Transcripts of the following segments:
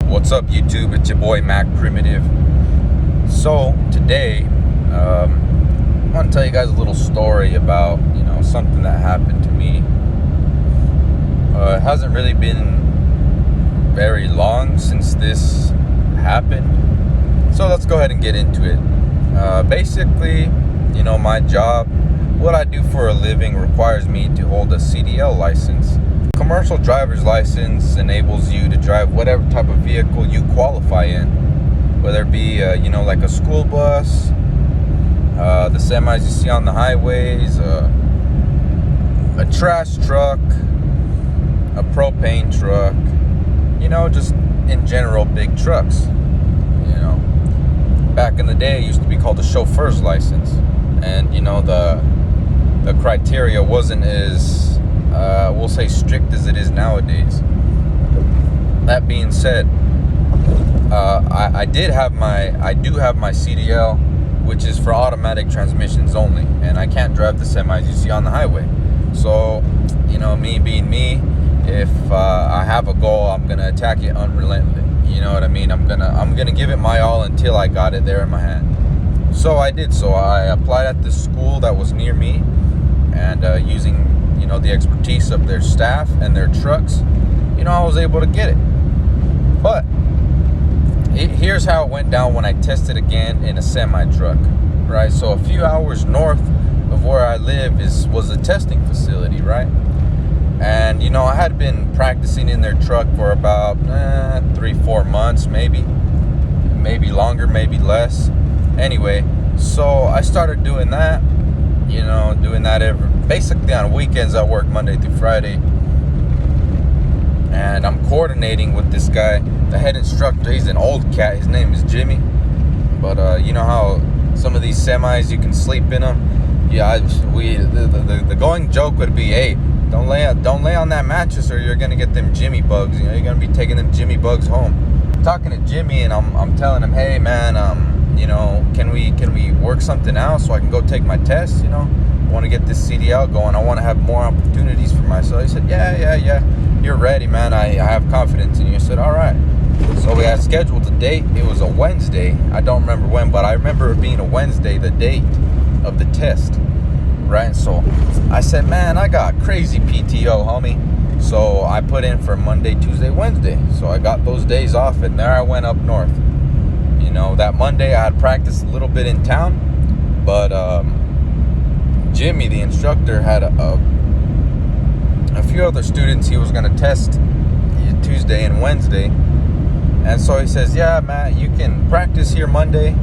What's up, YouTube? It's your boy Mac Primitive. So today, I want to tell you guys a little story about something that happened to me. It hasn't really been very long since this happened, so let's go ahead and get into it. Basically, my job, what I do for a living, requires me to hold a CDL license. Commercial driver's license enables you to drive whatever type of vehicle you qualify in, whether it be like a school bus, the semis you see on the highways, a trash truck, a propane truck, just in general big trucks. Back in the day, it used to be called a chauffeur's license, and the criteria wasn't as we'll say strict as it is nowadays. That being said, I do have my CDL, which is for automatic transmissions only, and I can't drive the semis you see on the highway. So, me being me, if I have a goal, I'm gonna attack it unrelentingly. You know what I mean? I'm gonna give it my all until I got it there in my hand. So I did. So I applied at this school that was near me, and using the expertise of their staff and their trucks, I was able to get it. But here's how it went down when I tested again in a semi truck, right? So a few hours north of where I live was a testing facility, right? And I had been practicing in their truck for about 3-4 months, maybe longer, maybe less. Anyway, so I started doing that, basically on weekends. I work Monday through Friday, and I'm coordinating with this guy, the head instructor. He's an old cat. His name is Jimmy. But you know how some of these semis you can sleep in them. Yeah, the going joke would be, hey, don't lay on that mattress or you're gonna get them Jimmy bugs. You're gonna be taking them Jimmy bugs home. I'm talking to Jimmy, and I'm telling him, hey man, can we work something out so I can go take my test? I want to get this CDL going. I want to have more opportunities for myself. He said, yeah, you're ready, man. I have confidence in you. I said, all right. So we had scheduled a date. It was a Wednesday. I don't remember when, but I remember it being a Wednesday, the date of the test, right? So I said, man, I got crazy PTO, homie. So I put in for Monday, Tuesday, Wednesday. So I got those days off, and there I went up north. That Monday I had practiced a little bit in town, but Jimmy, the instructor, had a few other students he was going to test Tuesday and Wednesday. And so he says, yeah, Matt, you can practice here Monday,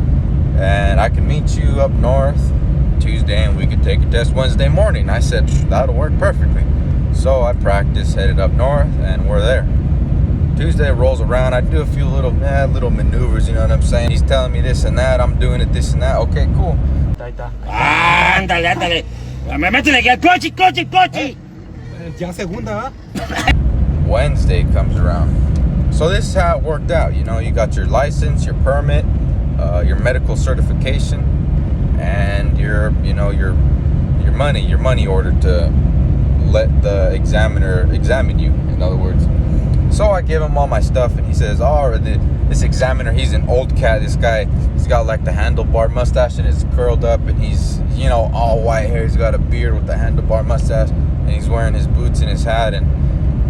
and I can meet you up north Tuesday, and we could take a test Wednesday morning. I said, that'll work perfectly. So I practiced, headed up north, and we're there. Tuesday rolls around. I do a few little maneuvers, you know what I'm saying? He's telling me this and that. I'm doing it this and that. Okay, cool. Ándale. Métele aquí al coche. Ya segunda. Wednesday comes around. So this is how it worked out. You got your license, your permit, your medical certification, and your money order to let the examiner examine you, in other words. So I give him all my stuff, and he says, this examiner, he's an old cat. This guy, he's got like the handlebar mustache, and it's curled up, and he's, all white hair. He's got a beard with the handlebar mustache, and he's wearing his boots and his hat, and,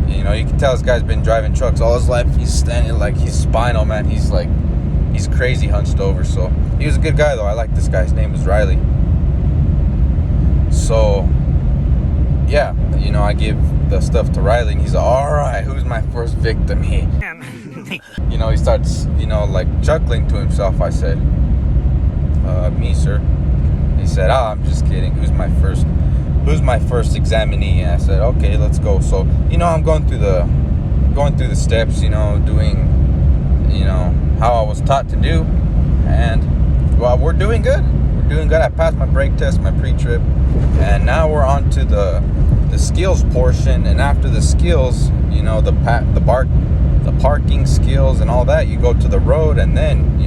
you can tell this guy's been driving trucks all his life. He's standing like he's spinal, man. He's crazy hunched over. So he was a good guy, though. I like this guy. His name was Riley. So, yeah, I give the stuff to Riley, and he's like, all right, who's my first victim here? He starts, like chuckling to himself. I said, me, sir. He said, I'm just kidding. Who's my first examinee? And I said, okay, let's go. So, I'm going through the steps, doing, how I was taught to do. And, well, we're doing good. I passed my brake test, my pre-trip, and now we're on to the skills portion. And after the skills, the parking skills and all that, you go to the road, and then,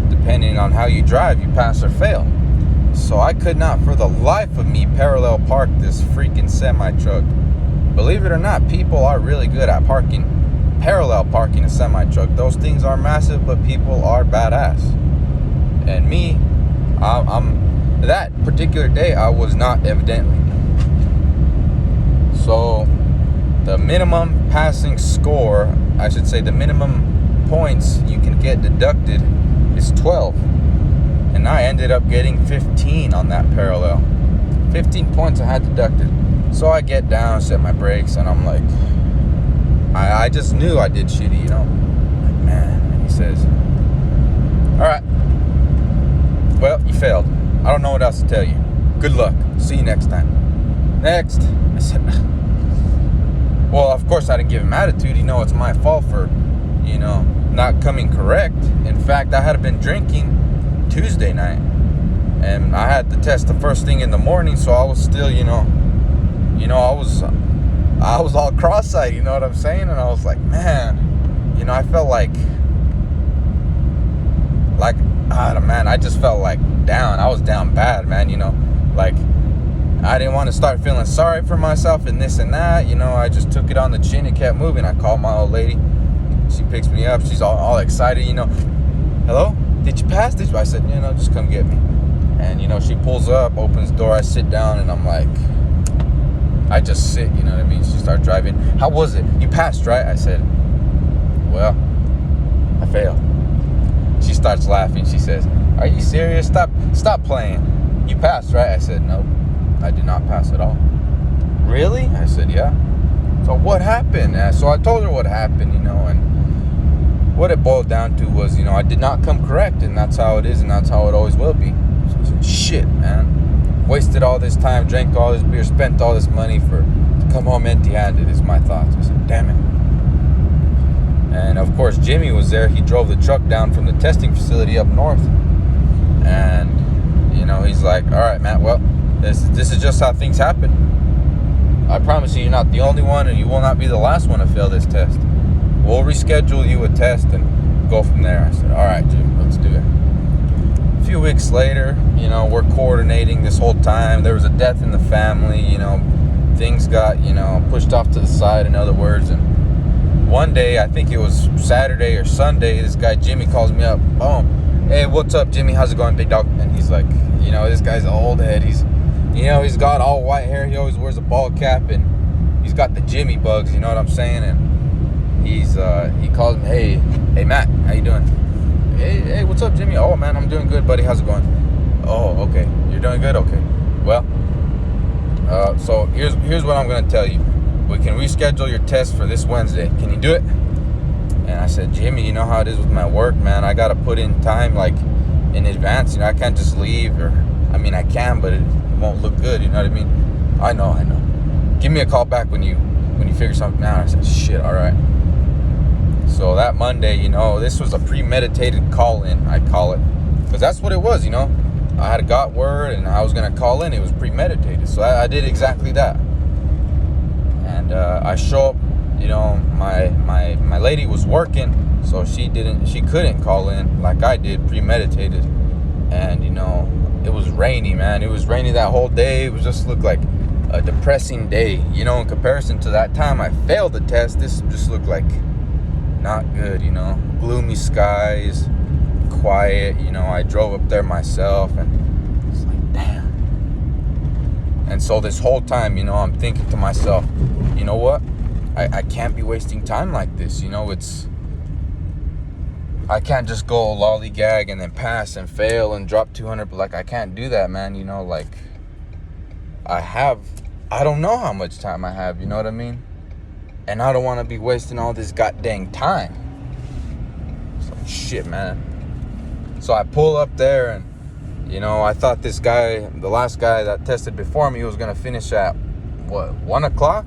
depending on how you drive, you pass or fail. So I could not for the life of me parallel park this freaking semi truck. Believe it or not, people are really good at parking. parallel parking a semi-truck. Those things are massive, but people are badass. And me, I'm that particular day, I was not, evidently. So the minimum passing score, I should say the minimum points you can get deducted is 12. And I ended up getting 15 on that parallel. 15 points I had deducted. So I get down, set my brakes, and I'm like, I just knew I did shitty, you know. Like, man. And he says, all right, well, you failed. I don't know what else to tell you. Good luck. See you next time. Next. I said, well, of course I didn't give him attitude. You know, it's my fault for, you know, not coming correct. In fact, I had been drinking Tuesday night. And I had the test the first thing in the morning, so I was still, you know, I was all cross-eyed, you know what I'm saying? And I was like, man, you know, I felt like, man, I just felt like down. I was down bad, man, you know, like, I didn't want to start feeling sorry for myself and this and that, you know. I just took it on the chin and kept moving. I called my old lady. She picks me up. She's all excited, you know. Hello? Did you pass this? I said, you know, just come get me. And, you know, she pulls up, opens the door. I sit down, and I'm like, I just sit, you know what I mean? She starts driving. How was it? You passed, right? I said, well, I failed. She starts laughing. She says, are you serious? Stop playing. You passed, right? I said, no, I did not pass at all. Really? I said, yeah. So what happened? So I told her what happened, you know, and what it boiled down to was, you know, I did not come correct, and that's how it is, and that's how it always will be. So I said, shit, man. Wasted all this time, drank all this beer, spent all this money to come home empty-handed, is my thoughts. I said, damn it. And of course, Jimmy was there. He drove the truck down from the testing facility up north. And, you know, he's like, all right, man, well, this is just how things happen. I promise you, you're not the only one, and you will not be the last one to fail this test. We'll reschedule you a test and go from there. I said, all right, Jim, let's do it. A few weeks later, you know, we're coordinating this whole time. There was a death in the family, you know, things got, you know, pushed off to the side, in other words. And one day, I think it was Saturday or Sunday, this guy Jimmy calls me up. Boom. Hey, what's up, Jimmy? How's it going, big dog? And he's like, you know, this guy's an old head. He's, you know, he's got all white hair. He always wears a bald cap, and he's got the Jimmy bugs, you know what I'm saying? And he calls me, hey Matt, how you doing? Hey, what's up, Jimmy? Oh, man, I'm doing good, buddy. How's it going? Oh, okay. You're doing good? Okay. Well, so here's what I'm going to tell you. We can reschedule your test for this Wednesday. Can you do it? And I said, Jimmy, you know how it is with my work, man. I got to put in time, like, in advance. You know, I can't just leave. I mean, I can, but it won't look good. You know what I mean? I know. Give me a call back when you figure something out. I said, shit, all right. So that Monday, you know, this was a premeditated call-in, I call it. Because that's what it was, you know. I had got word and I was going to call in. It was premeditated. So I did exactly that. And I show up, you know, my lady was working, so she couldn't call in like I did, premeditated. And, you know, it was rainy, man. It was rainy that whole day. It was just looked like a depressing day. You know, in comparison to that time I failed the test, this just looked like not good, you know. Gloomy skies, quiet, you know. I drove up there myself, and it's like, damn. And so this whole time, you know, I'm thinking to myself, you know what? I can't be wasting time like this, you know. I can't just go lollygag and then pass and fail and drop 200, but like, I can't do that, man, you know. Like, I don't know how much time I have, you know what I mean? And I don't want to be wasting all this goddamn time. It's like, shit, man. So I pull up there, and, you know, I thought this guy, the last guy that tested before me, was going to finish at, 1 o'clock?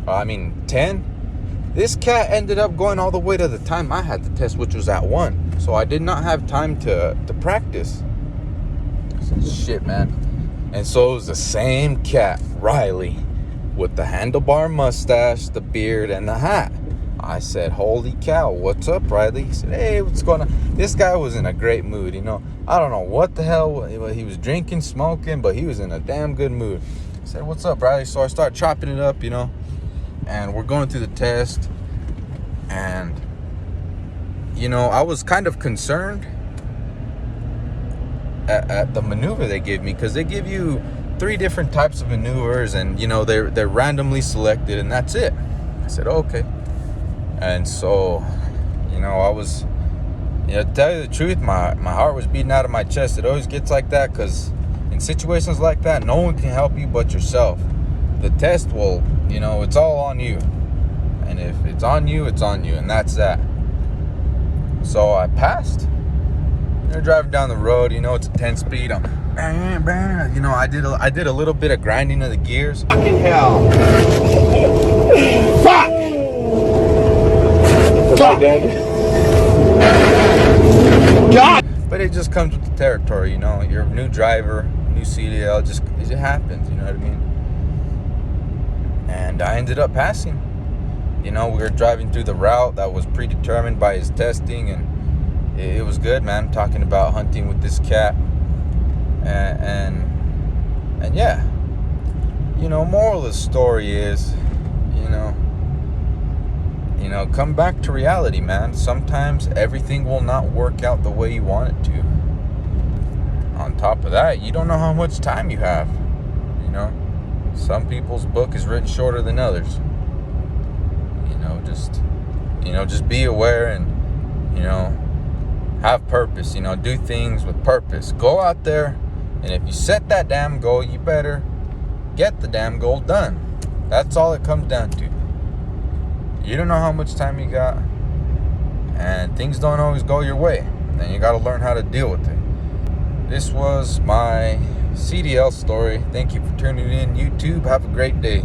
10? This cat ended up going all the way to the time I had the test, which was at 1. So I did not have time to practice. I said, shit, man. And so it was the same cat, Riley, with the handlebar mustache, the beard, and the hat. I said, holy cow, what's up, Riley? He said, hey, what's going on? This guy was in a great mood, you know. I don't know what the hell. He was drinking, smoking, but he was in a damn good mood. I said, what's up, Riley? So I start chopping it up, you know. And we're going through the test. And, you know, I was kind of concerned at the maneuver they gave me, because they give you 3 different types of maneuvers, and, you know, they're randomly selected, and that's it. I said, okay. And so, you know, I was, you know, to tell you the truth, my heart was beating out of my chest. It always gets like that, because in situations like that, no one can help you but yourself. The test will, you know, it's all on you. And if it's on you, it's on you, and that's that. So I passed. They're driving down the road, you know, it's a 10-speed. You know, I did a little bit of grinding of the gears. Fucking hell. Fuck! Fuck! God! But it just comes with the territory, you know. You're a new driver, new CDL, it happens, you know what I mean? And I ended up passing. You know, we were driving through the route that was predetermined by his testing, and it was good, man. Talking about hunting with this cat, and yeah, you know, moral of the story is, you know, come back to reality, man. Sometimes everything will not work out the way you want it to. On top of that, you don't know how much time you have. You know, some people's book is written shorter than others. Just be aware, and, you know, have purpose. You know, do things with purpose. Go out there, and if you set that damn goal, you better get the damn goal done. That's all it comes down to. You don't know how much time you got, and things don't always go your way. Then you got to learn how to deal with it. This was my CDL story. Thank you for tuning in, YouTube. Have a great day.